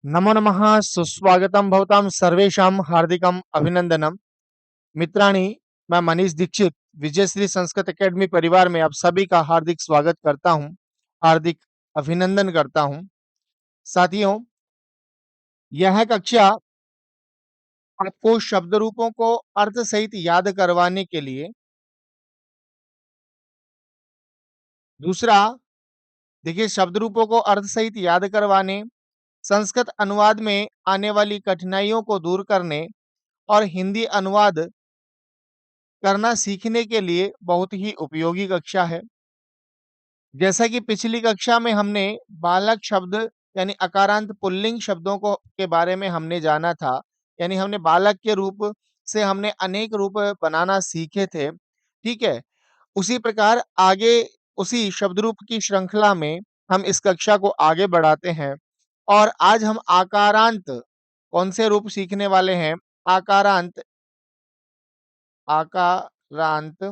नमो नमः सुस्वागतं भवतां सर्वेषां हार्दिकम् अभिनंदनम। मित्राणि, मैं मनीष दीक्षित विजयश्री संस्कृत एकेडमी परिवार में आप सभी का हार्दिक स्वागत करता हूं, हार्दिक अभिनंदन करता हूं। साथियों, यह कक्षा आपको शब्द रूपों को अर्थ सहित याद करवाने के लिए, दूसरा देखिए शब्द रूपों को अर्थ सहित याद करवाने, संस्कृत अनुवाद में आने वाली कठिनाइयों को दूर करने और हिंदी अनुवाद करना सीखने के लिए बहुत ही उपयोगी कक्षा है। जैसा कि पिछली कक्षा में हमने बालक शब्द यानी अकारांत पुल्लिंग शब्दों को के बारे में हमने जाना था, यानी हमने बालक के रूप से हमने अनेक रूप बनाना सीखे थे। ठीक है, उसी प्रकार आगे उसी शब्द रूप की श्रृंखला में हम इस कक्षा को आगे बढ़ाते हैं और आज हम आकारांत कौन से रूप सीखने वाले हैं? आकारांत आकारांत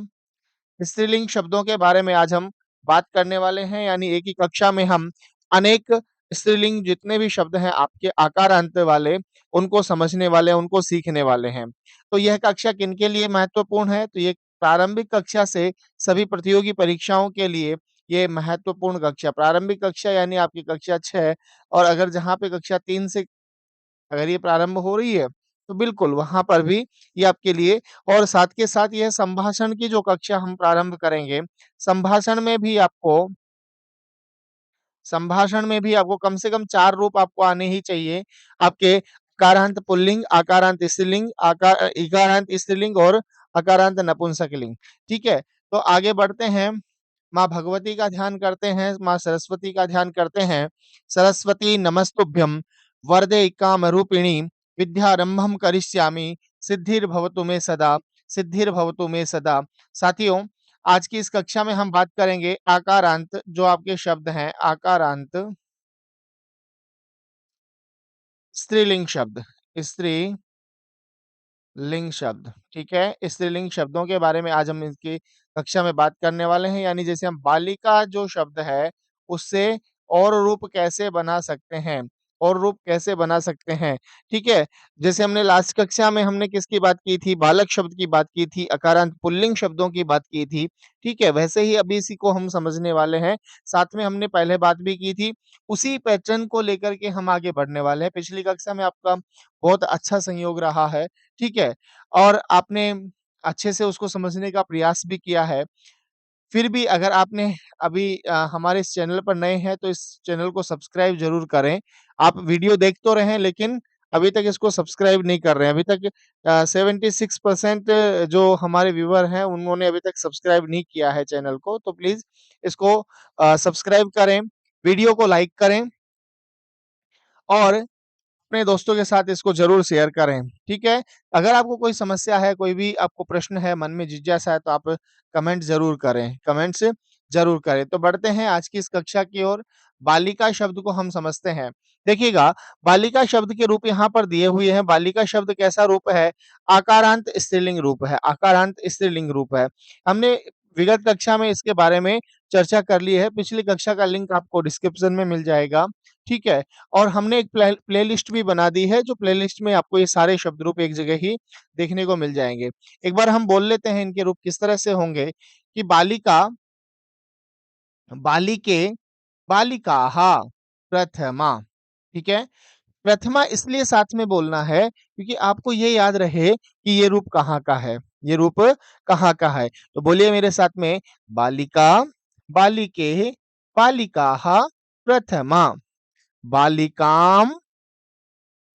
स्त्रीलिंग शब्दों के बारे में आज हम बात करने वाले हैं, यानी एक ही कक्षा में हम अनेक स्त्रीलिंग जितने भी शब्द हैं आपके आकार अंत वाले, उनको समझने वाले हैं, उनको सीखने वाले हैं। तो यह कक्षा किनके लिए महत्वपूर्ण है? तो ये प्रारंभिक कक्षा से सभी प्रतियोगी परीक्षाओं के लिए ये महत्वपूर्ण कक्षा, प्रारंभिक कक्षा यानी आपकी कक्षा 6 और अगर जहाँ पे कक्षा 3 से अगर ये प्रारंभ हो रही है, तो बिल्कुल वहाँ पर भी ये आपके लिए और साथ के साथ यह संभाषण की जो कक्षा हम प्रारंभ करेंगे, संभाषण में भी आपको संभाषण में भी आपको कम से कम 4 रूप आपको आने ही चाहिए। आपके अकारांत पुल्लिंग, अकारांत स्त्रीलिंग, इकारांत स्त्रीलिंग और अकारांत नपुंसकलिंग। ठीक है? तो आगे बढ़ते हैं। माँ भगवती का ध्यान करते हैं, माँ सरस्वती का ध्यान करते हैं। सरस्वती नमस्तुभ्यं वरदे कामरूपिणी विद्यारंभं करिष्यामि सिद्धिर्भवतु मे सदा, सिद्धिर्भवतु मे सदा। साथियों, आज की इस कक्षा में हम बात करेंगे आकारांत, जो आपके शब्द हैं आकारांत स्त्रीलिंग शब्द, स्त्रीलिंग शब्द। ठीक है, स्त्रीलिंग शब्दों के बारे में आज हम इसकी कक्षा में बात करने वाले हैं, यानी जैसे हम बालिका जो शब्द है उससे और रूप कैसे बना सकते हैं, और रूप कैसे बना सकते हैं। ठीक है, जैसे हमने लास्ट कक्षा में हमने किसकी बात की थी? बालक शब्द की बात की थी, अकारांत पुल्लिंग शब्दों की बात की थी। ठीक है, वैसे ही अभी इसी को हम समझने वाले हैं। साथ में हमने पहले बात भी की थी, उसी पैटर्न को लेकर के हम आगे बढ़ने वाले हैं। पिछली कक्षा में आपका बहुत अच्छा संयोग रहा है। ठीक है, और आपने अच्छे से उसको समझने का प्रयास भी किया है। फिर भी अगर आपने अभी हमारे इस चैनल पर नए हैं तो इस चैनल को सब्सक्राइब ज़रूर करें। आप वीडियो देख तो रहे हैं लेकिन अभी तक इसको सब्सक्राइब नहीं कर रहे हैं। अभी तक 76% जो हमारे व्यूअर हैं उन्होंने अभी तक सब्सक्राइब नहीं किया है चैनल को। तो प्लीज़ इसको सब्सक्राइब करें, वीडियो को लाइक करें और अपने दोस्तों के साथ इसको ज़रूर शेयर करें, ठीक है? अगर आपको कोई समस्या है, कोई भी आपको प्रश्न है, मन में जिज्ञासा है, तो आप कमेंट ज़रूर करें, कमेंट्स ज़रूर करें। तो बढ़ते हैं आज की इस कक्षा की ओर, बालिका शब्द को हम समझते हैं। देखिएगा, बालिका शब्द के रूप यहाँ पर दिए हुए हैं, बालिका शब्द कैसा रूप है? आकारांत स्त्रीलिंग रूप है, आकारांत स्त्रीलिंग रूप है। हमने विगत कक्षा में इसके बारे में चर्चा कर ली है, पिछली कक्षा का लिंक आपको डिस्क्रिप्शन में मिल जाएगा, ठीक है? और हमने एक प्लेलिस्ट भी बना दी है, जो प्लेलिस्ट में आपको ये सारे शब्द रूप एक जगह ही देखने को मिल जाएँगे। एक बार हम बोल लेते हैं इनके रूप किस तरह से होंगे कि बालिका, बालिके, बालिकाः, प्रथमा, ठीक है? प्रथमा इसलिए साथ में बोलना है क्योंकि आपको ये याद रहे कि ये रूप कहाँ का है, ये रूप कहाँ का है। तो बोलिए मेरे साथ में बालिका, बालिके, बालिकाः, प्रथमा, बालिकाम्,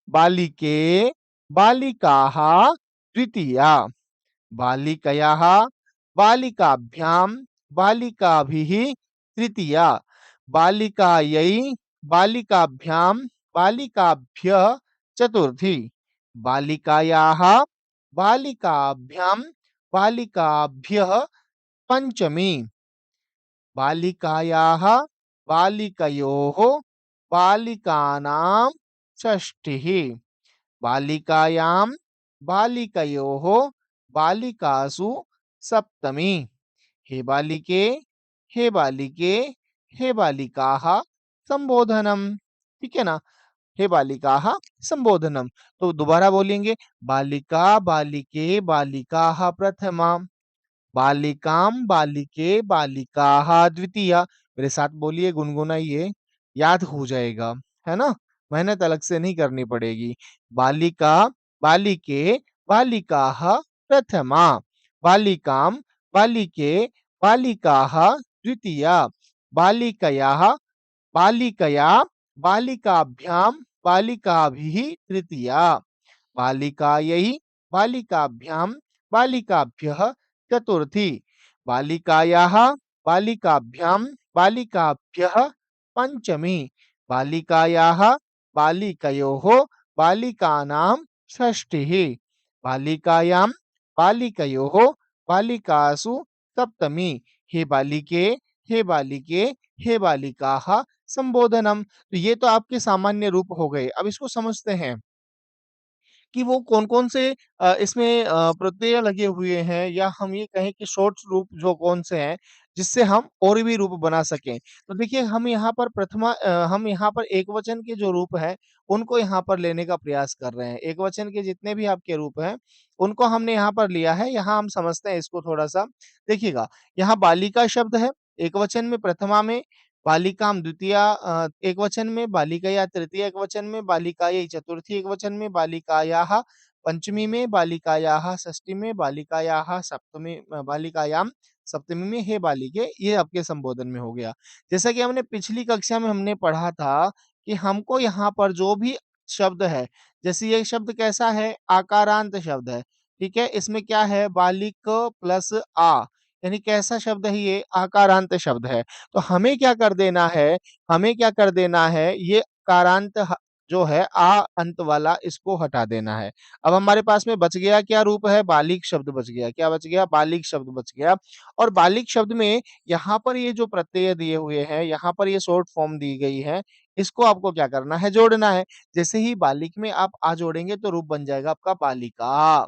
बालिके, बालिकाः, द्वितीया, बालिकयाः, बालिकाभ्यां, बालिकाभिः, तृतीया, बालिकायै, बालिकाभ्यां, बालिकाभ्यः, चतुर्थी, बालिकायाः, बालिकाभ्यां, बालिकाभ्यः, पंचमी, बालिकायाः, बालिकयोः, बालिकानां, षष्ठिः, बालिकायां, बालिकयोः, बालिकासु, सप्तमी। हे बालिके, हे बालिके, हे बालिकाः, संबोधनम। ठीक है ना? हे बालिकाः संबोधनम। तो दोबारा बोलेंगे बालिका, बालिके, बालिकाः प्रथमा, बालिकाम, बालिके, बालिकाः द्वितीया। मेरे साथ बोलिए, गुनगुनाइए, याद हो जाएगा, है ना? मेहनत अलग से नहीं करनी पड़ेगी। बालिका, बालिके, बालिकाः प्रथमा, बालिकाम, बालिके, बालिकाः द्वितीया, बालिकयाः, बालिकया, बालिकाभ्यां, बालिकाभिः तृतीया, बालिकायै, बालिकाभ्यां, बालिकाभ्यः चतुर्थी, बालिकायाः, बालिकाभ्यां, बालिकाभ्यः पंचमी, बालिकायाः, बालिकयोः, बालिकानां षष्ठिः, बालिकायां, बालिकयोः, बालिकासु सप्तमी। हे बालिके, हे बालिके, हे बालिकाः संबोधनम। तो ये तो आपके सामान्य रूप हो गए। अब इसको समझते हैं कि वो कौन-कौन से इसमें प्रत्यय लगे हुए हैं, या हम ये कहें कि शॉर्ट रूप जो कौन से हैं, जिससे हम और भी रूप बना सकें। तो देखिए हम यहाँ पर हम यहाँ पर एकवचन के जो रूप हैं, उनको यहाँ पर लेने का प्रयास कर रहे हैं। एकवचन के जितने भी आपके रूप हैं, उनको हमने यहाँ पर लिया है। यहाँ हम समझते हैं इसको थोड़ा-सा। देखिएगा, यहाँ बालिका शब्द है, एकवचन में प्रथमा में, बालिकाम द्वितीया एकवचन में, बालिकया तृतीय एकवचन में, बालिकायै चतुर्थी एकवचन में, बालिकायाः पंचमी में, बालिकायाः षष्ठी में, बालिकायाः सप्तमी बालिकायां सप्तमी में, हे बालिके, ये आपके संबोधन में हो गया। जैसा कि हमने पिछली कक्षा में हमने पढ़ा था कि हमको यहाँ पर जो भी शब्द है, जैसे ये शब्द कैसा है? आकारांत शब्द है, ठीक है? इसमें क्या है? बालिक प्लस आ, यानी कैसा शब्द है ये? आकारांत शब्द है। तो हमें क्या कर देना है, हमें क्या कर देना है, ये कारांत जो है आ अंत वाला, इसको हटा देना है। अब हमारे पास में बच गया क्या रूप है? बालिक शब्द बच गया। क्या बच गया? बालिक शब्द बच गया। और बालिक शब्द में यहाँ पर ये जो प्रत्यय दिए हुए हैं, यहाँ पर ये शॉर्ट फॉर्म दी गई है, इसको आपको क्या करना है? जोड़ना है। जैसे ही बालिक में आप आ जोड़ेंगे तो रूप बन जाएगा आपका बालिका।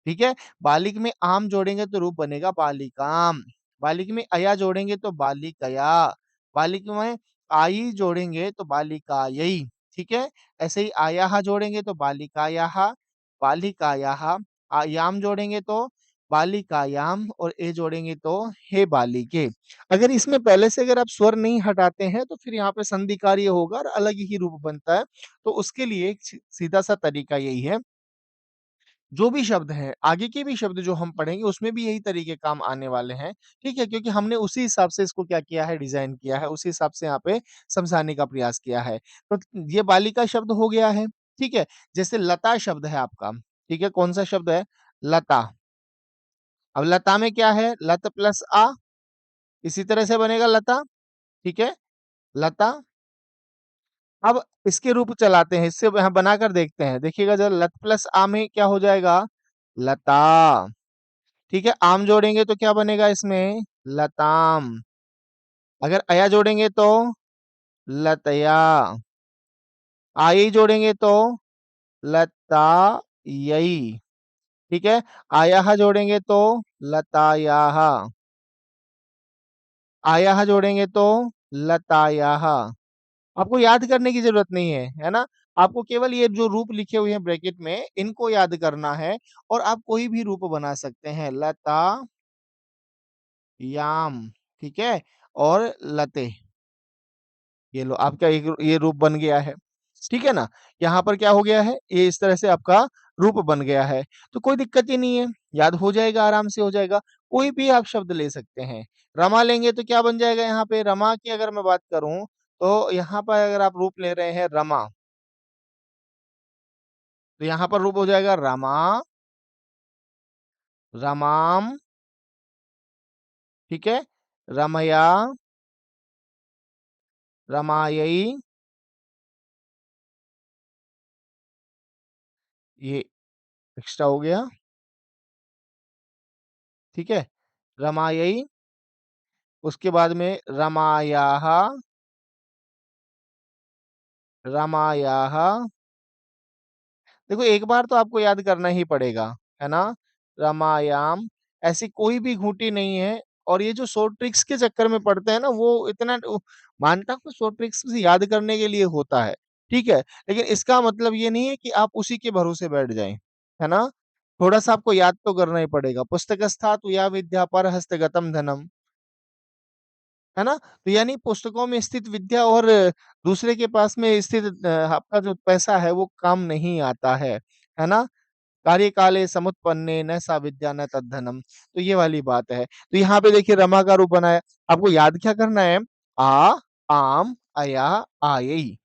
ठीक है? बालिक में आम जोड़ेंगे तो रूप बनेगा बालिकाम। बालिक में अया जोड़ेंगे तो बालिकया। बालिक में आई जोड़ेंगे तो बालिकायै। ठीक है? ऐसे ही आयाः जोड़ेंगे तो बालिकायाः, बालिकायाः, याम जोड़ेंगे तो बालिकायाम, और ए जोड़ेंगे तो हे बालिके। अगर इसमें पहले से अगर आप स्वर नहीं हटाते हैं तो फिर यहाँ पे संधि कार्य होगा और अलग ही रूप बनता है। तो उसके लिए एक सीधा सा तरीका यही है, जो भी शब्द हैं, आगे के भी शब्द जो हम पढ़ेंगे उसमें भी यही तरीके काम आने वाले हैं, ठीक है? क्योंकि हमने उसी हिसाब से इसको क्या किया है, डिज़ाइन किया है, उसी हिसाब से यहाँ पे समझाने का प्रयास किया है। तो ये बालिका शब्द हो गया है, ठीक है? जैसे लता शब्द है आपका, ठीक है? कौन-सा शब्द है? लता। अब लता में क्या है? लत प्लस आ, इसी तरह से बनेगा लता, ठीक है? लता। अब इसके रूप चलाते हैं, इससे यहाँ बनाकर देखते हैं। देखिएगा ज़रा, लत प्लस आ में क्या हो जाएगा? लता। ठीक है, आम जोड़ेंगे तो क्या बनेगा इसमें? लताम। अगर अया जोड़ेंगे तो लतया। आई जोड़ेंगे तो लतायै। ठीक है, आयाः जोड़ेंगे तो लतायाः। आयाः जोड़ेंगे तो लतायाः। आपको याद करने की जरूरत नहीं है ना? आपको केवल ये जो रूप लिखे हुए हैं ब्रैकेट में, इनको याद करना है, और आप कोई भी रूप बना सकते हैं। लता, याम, ठीक है? और लते। ये लो, आपका एक ये रूप बन गया है, ठीक है ना? यहाँ पर क्या हो गया है? ये इस तरह से आपका रूप बन गया है। तो कोई दिक्कत ही नहीं है, याद हो जाएगा, आराम से हो जाएगा। कोई भी आप शब्द ले सकते हैं। रमा लेंगे तो क्या बन जाएगा यहाँ पे? रमा की अगर मैं बात करूँ, तो यहाँ पर अगर आप रूप ले रहे हैं रमा, तो यहाँ पर रूप हो जाएगा रमा, रमाम, ठीक है? रमया, रमायै, ये एक्स्ट्रा हो गया, ठीक है? रमायै, उसके बाद में रमायाः, रमायाः। देखो, एक बार तो आपको याद करना ही पड़ेगा, है ना? रमायाम, ऐसी कोई भी खूंटी नहीं है, और ये जो शॉर्ट ट्रिक्स के चक्कर में पड़ते हैं ना, वो इतना मानता हूँ शॉर्ट ट्रिक्स याद करने के लिए होता है। ठीक है? लेकिन इसका मतलब ये नहीं है कि आप उसी के भरोसे बैठ जाएँ, है ना? थोड़ा-सा आपको याद तो करना ही पड़ेगा। पुस्तकस्थातु या विद्या परहस्तगतं धनम, है ना? तो यानी पुस्तकों में स्थित विद्या और दूसरे के पास में स्थित आपका जो पैसा है वो काम नहीं आता है ना? कार्यकाले समुत्पन्ने न सा विद्या न तद्धनम। तो ये वाली बात है। तो यहाँ पे देखिए रमा का रूप बनाया। आपको याद क्या करना है? आ, आम, अया, आयई।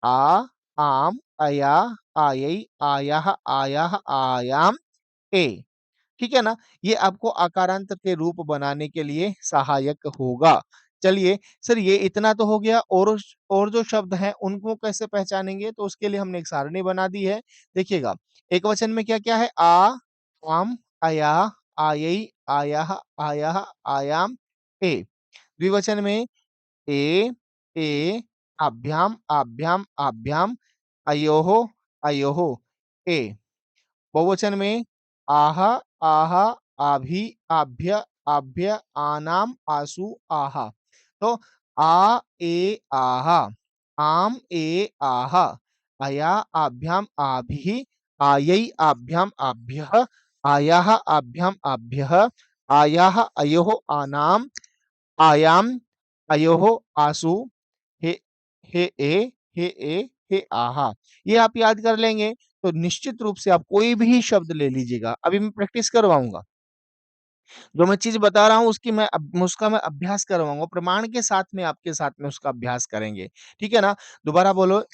आ, आम, अया, आयई, आयाह, आयाह, आयाम, ए। ठीक है ना? ये आपको आकारांत के रूप बनाने के लिए सहायक होगा। चलिए, सर ये इतना तो हो गया और जो शब्द हैं उनको कैसे पहचानेंगे? तो उसके लिए हमने एक सारणी बना दी है। देखिएगा, एकवचन में क्या-क्या है? आ, आम, अया, आयई, आयाह, आयाह, आयाम, ए। द्विवचन में ए, ए, आभ्याम, आभ्याम, आभ्याम, अयोः, अयोः, ए। बहुवचन में आह, आह, आभि, आभ्य, आभ्य, आनाम, आसु, आहा। तो आ, ए, आहा, आम, ए, आहा, अया, आभ्याम, आभिः, आयै, आभ्याम, आभ्यः, आयाः, आभ्याम, आभ्यः, आयाः, अयोः, आनाम, आयाम, अयोः, आसु, हे हे ए, हे ए, हे आहा। ये आप याद कर लेंगे तो निश्चित रूप से आप कोई भी शब्द ले लीजिएगा। अभी मैं प्रैक्टिस करवाऊँगा। जो मैं चीज़ बता रहा हूँ उसका मैं अभ्यास करवाऊँगा। प्रमाण के साथ में आपके साथ में उसका अभ्यास करेंगे। ठीक है ना? दोबारा बोलो।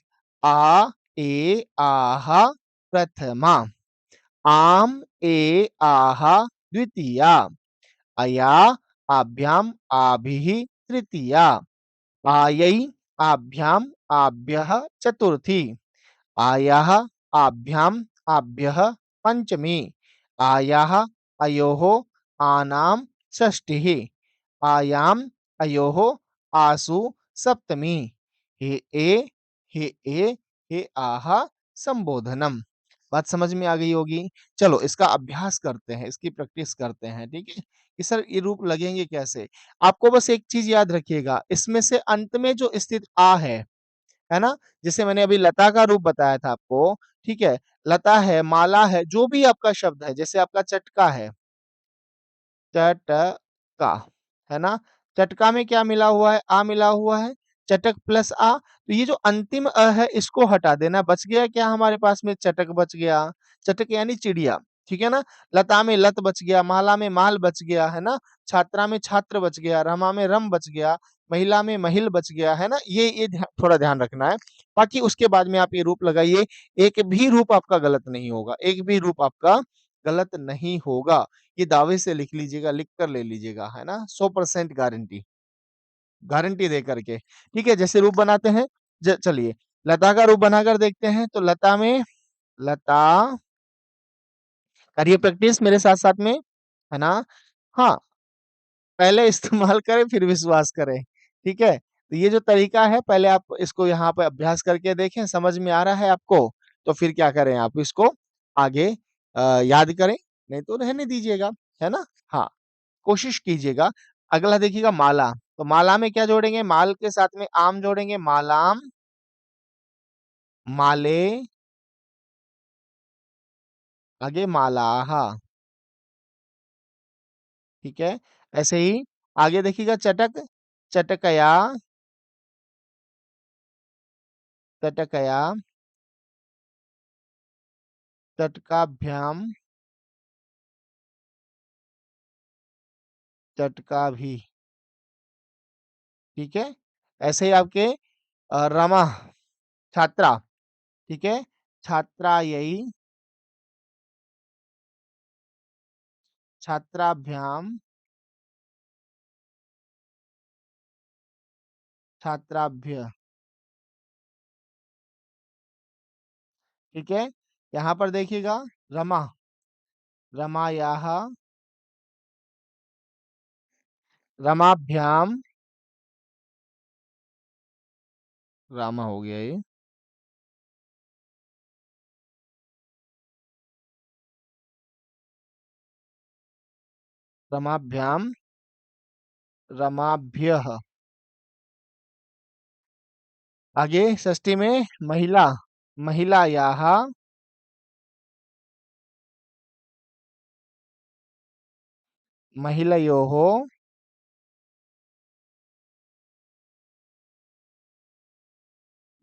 आ, ए, आहा प्रथमा। आम, ए, आहा द्वितीया। अया, आभ्याम, आभिः तृतीया। आयै, आभ्याम, आभ्यः चतुर्थी। आयाः, आभ्याम्, आभ्यः पञ्चमी। आयाः, अयोः, आनां षष्ठिः। आयाम्, अयोः, आसु सप्तमी। हे ए, हे ए, हे आह संबोधनम। बात समझ में आ गई होगी। चलो इसका अभ्यास करते हैं, इसकी प्रैक्टिस करते हैं, ठीक है? कि सर ये रूप लगेंगे कैसे? आपको बस एक चीज़ याद रखिएगा, इसमें से अंत में जो स्थित आ है ना? जैसे मैंने अभी लता का रूप बताया था आपको, ठीक है? लता है, माला है, जो भी आपका शब्द है, जैसे आपका चटका है, टटका, है ना? चटका में क्या मिला हुआ है? आ मिला हुआ है। चटक प्लस आ, तो ये जो अंतिम है इसको हटा देना। बच गया क्या हमारे पास में? चटक बच गया। चटक यानी चिड़िया, ठीक है ना? लता में लत बच गया, माला में माल बच गया, है ना? छात्रा में छात्र बच गया, रमा में रम बच गया, महिला में महिल बच गया, है ना? ये थोड़ा ध्यान रखना है। बाकी उसके बाद में आप ये रूप लगाइए, एक भी रूप आपका गलत नहीं होगा, एक भी रूप आपका गलत नहीं होगा। ये दावे से लिख लीजिएगा, लिख कर ले लीजिएगा, है ना? 100% गारंटी, गारंटी दे करके। ठीक है, जैसे रूप बनाते हैं चलिए, लता का रूप बनाकर देखते हैं, तो लता में लता, करिए प्रैक्टिस मेरे साथ-साथ में, है ना? हाँ, पहले इस्तेमाल करें फिर विश्वास करें, ठीक है? तो ये जो तरीका है पहले आप इसको यहाँ पे अभ्यास करके देखें, समझ में आ रहा है आपको, तो फिर क्या करें आप इसको आगे याद करें, नहीं तो रहने दीजिएगा, है ना? हाँ। कोशिश कीजिएगा। अगला देखिएगा माला, तो माला में क्या जोड़ेंगे? माल के साथ में आम जोड़ेंगे, मालाम, माले, आगे मालाहा, ठीक है? ऐसे ही आगे देखिएगा चटक, चटकया, चटकया, चटकाभ्याम, चटका भी, ठीक है? ऐसे ही आपके रमा, छात्रा, ठीक है? छात्रायै, छात्राभ्याम, छात्राभ्य, ठीक है? यहाँ पर देखिएगा रमा, रमायाः, रमाभ्याम, रामा हो गया ये, रमाभ्याम, रमाभ्यः, आगे षष्ठी में महिला, महिलायाः, महिलयोः,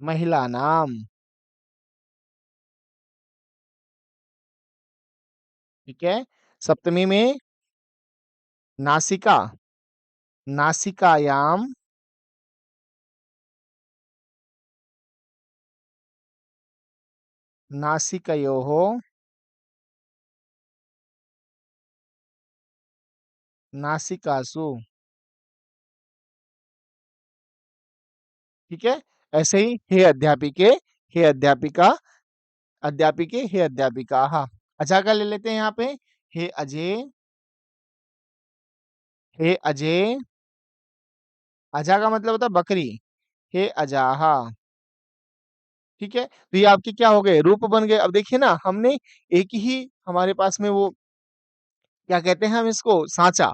महिलानां। ठीक है। सप्तमी में नासिका, नासिकायां, नासिकयोः, नासिकासु। ठीक है। ऐसे ही हे अध्यापिके, हे अध्यापिका, अध्यापिके, हे अध्यापिकाः। अजा का ले लेते हैं यहाँ पे। हे अजय, हे अजय। अजा का मतलब होता है बकरी। हे अजाहा। ठीक है। तो ये आपके क्या हो गए, रूप बन गए। अब देखिए ना, हमने एक ही हमारे पास में वो क्या कहते हैं हम इसको, सांचा,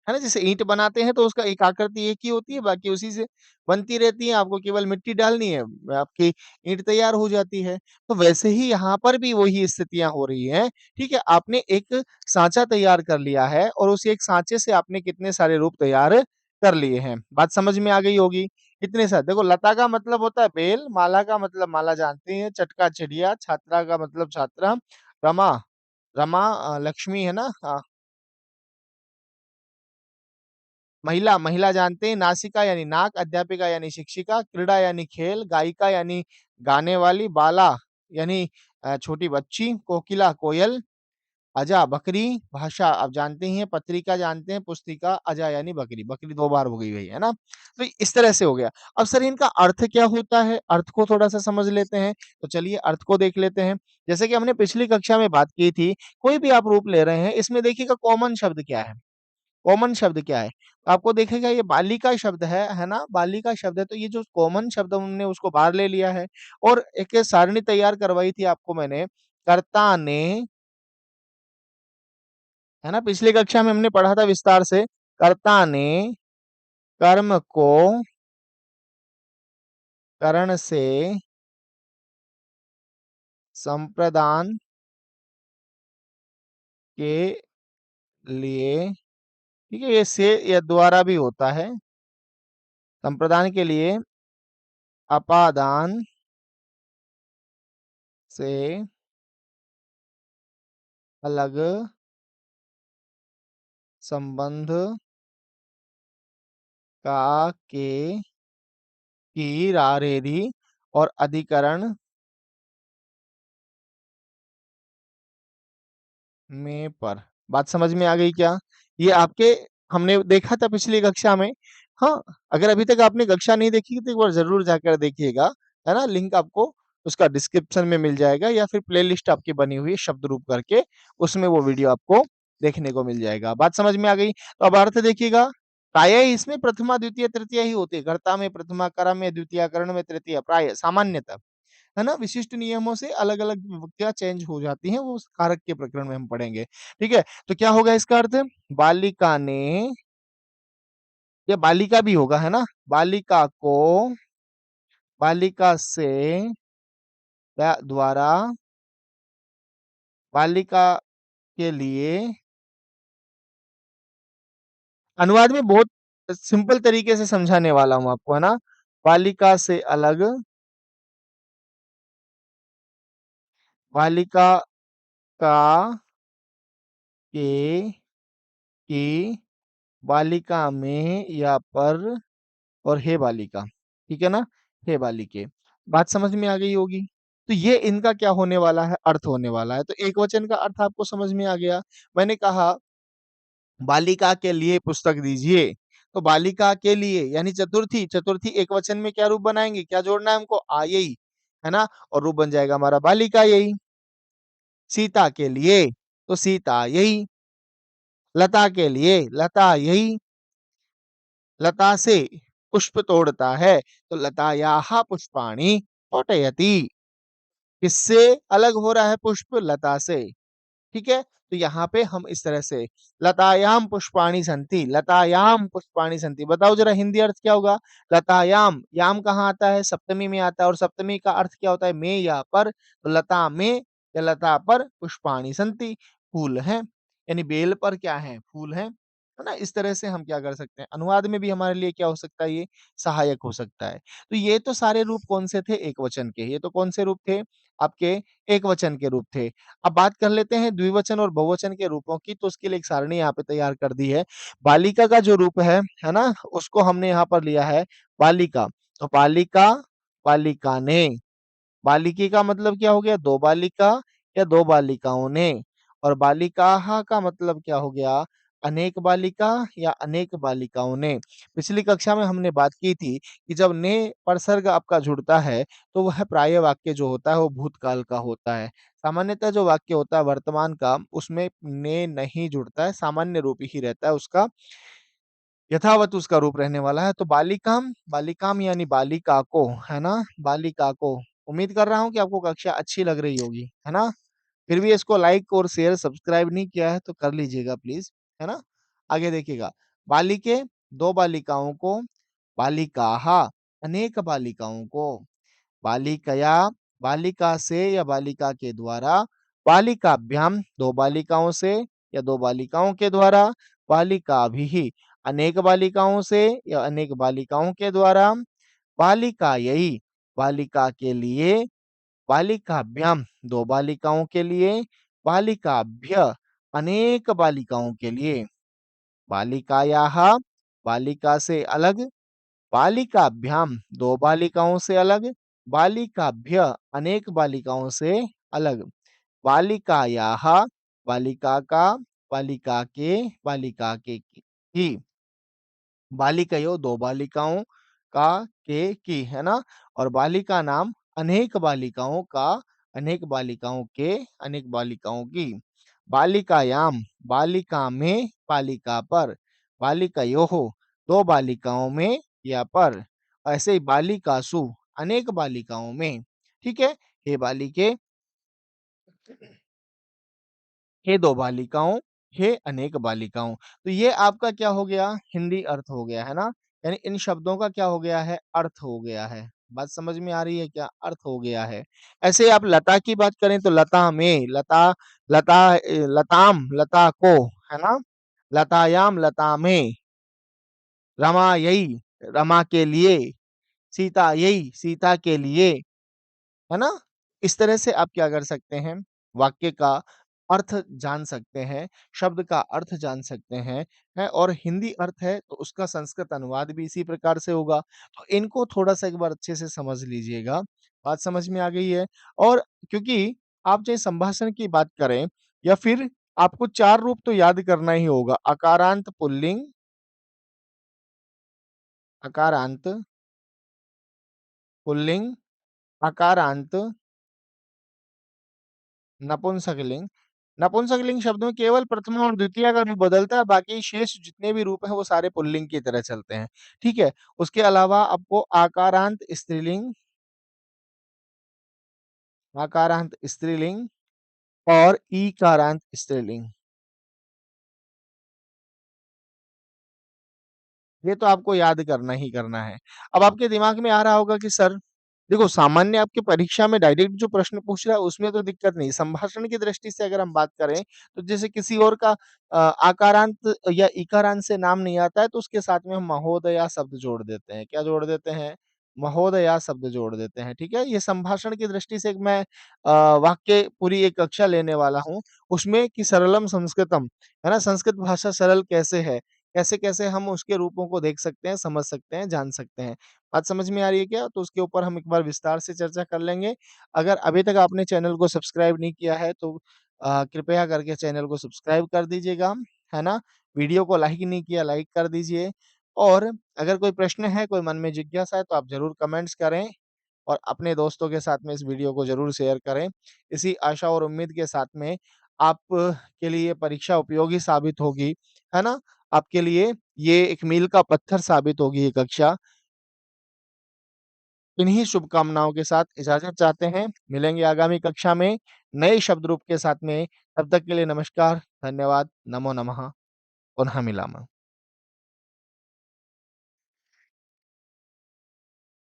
है ना? जैसे ईंट बनाते हैं तो उसका एक आकृति एक ही होती है, बाकी उसी से बनती रहती है, आपको केवल मिट्टी डालनी है, आपकी ईंट तैयार हो जाती है। तो वैसे ही यहाँ पर भी वही स्थितियां हो रही हैं। ठीक है, आपने एक सांचा तैयार कर लिया है और उस एक सांचे से आपने कितने सारे रूप तैयार कर लिए हैं। बात समझ में आ गई होगी। इतने सारे देखो, लता का मतलब होता है बेल, माला का मतलब माला जानते हैं, चटका चिड़िया, छात्रा का मतलब छात्रा, रमा, रमा लक्ष्मी है ना, हाँ। महिला, महिला जानते हैं, नासिका यानी नाक, अध्यापिका यानी शिक्षिका, क्रीड़ा यानी खेल, गायिका यानी गाने वाली, बाला यानी छोटी बच्ची, कोकिला कोयल, अजा बकरी, भाषा आप जानते ही हैं, पत्रिका जानते हैं, पुस्तिका, अजा यानी बकरी, बकरी दो बार हो गई भाई, है ना? तो इस तरह से हो गया। अब सर इनका अर्थ क्या होता है, अर्थ को थोड़ा सा समझ लेते हैं। तो चलिए अर्थ को देख लेते हैं। जैसे कि हमने पिछली कक्षा में बात की थी, कोई भी आप रूप ले रहे हैं, इसमें देखिएगा कॉमन शब्द क्या है, कॉमन शब्द क्या है? आपको देखेगा ये बालिका शब्द है ना? बालिका शब्द है, तो ये जो कॉमन शब्द हमने उसको बाहर ले लिया है और एक सारणी तैयार करवाई थी आपको मैंने, कर्ता ने, है ना? पिछली कक्षा में हमने पढ़ा था विस्तार से, कर्ता ने कर्म को करण से संप्रदान के लिए, ठीक है, ये से या द्वारा भी होता है, संप्रदान के लिए अपादान से अलग संबंध का के की रारेरी और अधिकरण में पर। बात समझ में आ गई क्या? ये आपके हमने देखा था पिछली कक्षा में। हाँ, अगर अभी तक आपने कक्षा नहीं देखी तो एक बार जरूर जाकर देखिएगा, है ना? लिंक आपको उसका डिस्क्रिप्शन में मिल जाएगा या फिर प्लेलिस्ट आपकी बनी हुई है शब्द रूप करके, उसमें वो वीडियो आपको देखने को मिल जाएगा। बात समझ में आ गई? तो अब अर्थ देखिएगा। प्राय इसमें प्रथमा द्वितीय तृतीय ही होती है, कर्ता में प्रथमा, कर्म में द्वितीय, करण में तृतीय, प्राय सामान्यतः, है ना? विशिष्ट नियमों से अलग-अलग विभक्तियाँ चेंज हो जाती हैं, वो उस कारक के प्रकरण में हम पढ़ेंगे। ठीक है? तो क्या होगा इसका अर्थ? बालिका ने, या बालिका भी होगा, है ना? बालिका को बालिका से द्वारा बालिका के लिए, अनुवाद में बहुत सिंपल तरीके से समझाने वाला हूँ आपको, है ना? बालिका से अलग, बालिका का के की बालिका में या पर और हे बालिका, ठीक है ना? हे बालिके। बात समझ में आ गई होगी। तो ये इनका क्या होने वाला है, अर्थ होने वाला है। तो एकवचन का अर्थ आपको समझ में आ गया। मैंने कहा बालिका के लिए पुस्तक दीजिए, तो बालिका के लिए यानी चतुर्थी, चतुर्थी एकवचन में क्या रूप बनाएंगे, क्या जोड़ना है हमको, आयई, है ना? और रूप बन जाएगा हमारा बालिका यही। सीता के लिए तो सीता यही, लता के लिए लता यही, लता से पुष्प तोड़ता है तो लतायाः पुष्पाणि तोटयति। किससे अलग हो रहा है पुष्प, लता से। ठीक है? तो यहाँ पे हम इस तरह से लतायाम पुष्पाणि सन्ति, लतायाम पुष्पाणि सन्ति। बताओ ज़रा हिंदी अर्थ क्या होगा? लतायाम, याम कहाँ आता है? सप्तमी में आता है और सप्तमी का अर्थ क्या होता है? में या पर। तो लता में या लता पर पुष्पाणि सन्ति, फूल हैं। यानी बेल पर क्या है? फूल हैं। है ना? इस तरह से हम क्या कर सकते हैं? अनुवाद में भी हमारे लिए क्या हो सकता है ये? सहायक हो सकता है। तो ये तो सारे रूप कौन से थे? एकवचन के। ये तो कौन से रूप थे? आपके एकवचन के रूप थे। अब बात कर लेते हैं द्विवचन और बहुवचन के रूपों की, तो उसके लिए एक सारणी यहाँ पे तैयार कर दी है। बालिका का जो रूप है ना? उसको हमने यहाँ पर लिया है बालिका। तो बालिका, बालिका ने, बालिके का मतलब क्या हो गया? 2 बालिका या 2 बालिकाओं ने, और बालिकाः का मतलब क्या हो गया? अनेक बालिका या अनेक बालिकाओं ने। पिछली कक्षा में हमने बात की थी कि जब ने परसर्ग आपका जुड़ता है, तो वह प्राय वाक्य जो होता है वो भूतकाल का होता है। सामान्यतः जो वाक्य होता है वर्तमान का, उसमें ने नहीं जुड़ता है, सामान्य रूप ही रहता है उसका, यथावत उसका रूप रहने वाला है। तो बालिकाम, बालिकाम यानी बालिका को, है ना? बालिका को। उम्मीद कर रहा हूँ कि आपको कक्षा अच्छी लग रही होगी, है ना? फिर भी इसको लाइक और शेयर सब्सक्राइब नहीं किया है तो कर लीजिएगा प्लीज़, है ना? आगे देखिएगा, बालिके 2 बालिकाओं को, बालिकाः अनेक बालिकाओं को, बालिकया बालिका से या बालिका के द्वारा, बालिकाभ्याम 2 बालिकाओं से या 2 बालिकाओं के द्वारा, बालिकाभिः अनेक बालिकाओं से या अनेक बालिकाओं के द्वारा, बालिकायै बालिका के लिए, बालिकाभ्याम 2 बालिकाओं के लिए, बालिकाभ्य अनेक बालिकाओं के लिए, बालिकायाः बालिका से अलग, बालिकाभ्याम 2 बालिकाओं से अलग, बालिकाभ्य अनेक बालिकाओं से अलग, बालिकायाः बालिका का, बालिका के, बालिका के की, बालिकयो 2 बालिकाओं का, की, है ना? और बालिका नाम अनेक बालिकाओं का, अनेक बालिकाओं के, अनेक बालिकाओं की। बालिकायाम बालिका में, बालिका पर, बालिकयोः 2 बालिकाओं में या पर। ऐसे ही बालिकासु अनेक बालिकाओं में। ठीक है? हे बालिके, हे 2 बालिकाओं, हे अनेक बालिकाओं। तो ये आपका क्या हो गया? हिंदी अर्थ हो गया, है ना? यानी इन शब्दों का क्या हो गया है? अर्थ हो गया है। बात समझ में आ रही है क्या? अर्थ हो गया है। ऐसे ही आप लता की बात करें तो लता में, लता लता लताम लता को, है ना? लतायाम लता में, रमायै रमा के लिए, सीतायै सीता के लिए, है ना? इस तरह से आप क्या कर सकते हैं, वाक्य का अर्थ जान सकते हैं, शब्द का अर्थ जान सकते हैं और हिंदी अर्थ है तो उसका संस्कृत अनुवाद भी इसी प्रकार से होगा। तो इनको थोड़ा-सा एक बार अच्छे से समझ लीजिएगा, बात समझ में आ गई है? और क्योंकि आप चाहे संभाषण की बात करें या फिर आपको 4 रूप तो याद करना ही होगा, अकारांत पुल्लिंग, अकारांत पुल्लिंग, अकारांत नपुंसकलिंग। नपुंसकलिंग शब्द में केवल प्रथमा और द्वितीया का रूप बदलता है, बाकी शेष जितने भी रूप हैं वो सारे पुल्लिंग की तरह चलते हैं। ठीक है? उसके अलावा आपको आकारांत स्त्रीलिंग, आकारांत स्त्रीलिंग और ईकारांत स्त्रीलिंग, ये तो आपको याद करना ही करना है। अब आपके दिमाग में आ रहा होगा कि सर देखो सामान्य आपकी परीक्षा में डायरेक्ट जो प्रश्न पूछ रहा है उसमें तो दिक्कत नहीं, संभाषण की दृष्टि से अगर हम बात करें तो जैसे किसी और का आकारांत या इकारांत से नाम नहीं आता है तो उसके साथ में हम महोदया शब्द जोड़ देते हैं। क्या जोड़ देते हैं? महोदया शब्द जोड़ देते हैं, ठीक है? ये संभाषण की दृष्टि से एक मैं वाक्य पूरी एक कक्षा लेने वाला हूँ, उसमें कि सरलम संस्कृतम, है ना? संस्कृत भाषा सरल कैसे है? कैसे-कैसे हम उसके रूपों को देख सकते हैं, समझ सकते हैं, जान सकते हैं। बात समझ में आ रही है क्या? तो उसके ऊपर हम एक बार विस्तार से चर्चा कर लेंगे। अगर अभी तक आपने चैनल को सब्सक्राइब नहीं किया है तो कृपया करके चैनल को सब्सक्राइब कर दीजिएगा, है ना? वीडियो को लाइक नहीं किया, लाइक कर दीजिए और अगर कोई प्रश्न है, कोई मन में जिज्ञासा है तो आप ज़रूर कमेंट्स करें और अपने दोस्तों के साथ में इस वीडियो को ज़रूर शेयर करें। इसी आशा और उम्मीद के साथ में आप के लिए परीक्षा उपयोगी साबित होगी, है ना? आपके लिए ये एक मील का पत्थर साबित होगी ये कक्षा। इन्हीं शुभकामनाओं के साथ इजाज़त चाहते हैं। मिलेंगे आगामी कक्षा में नए शब्द रूप के साथ में। तब तक के लिए नमस्कार, धन्यवाद, नमो नमः, पुनः मिलामः।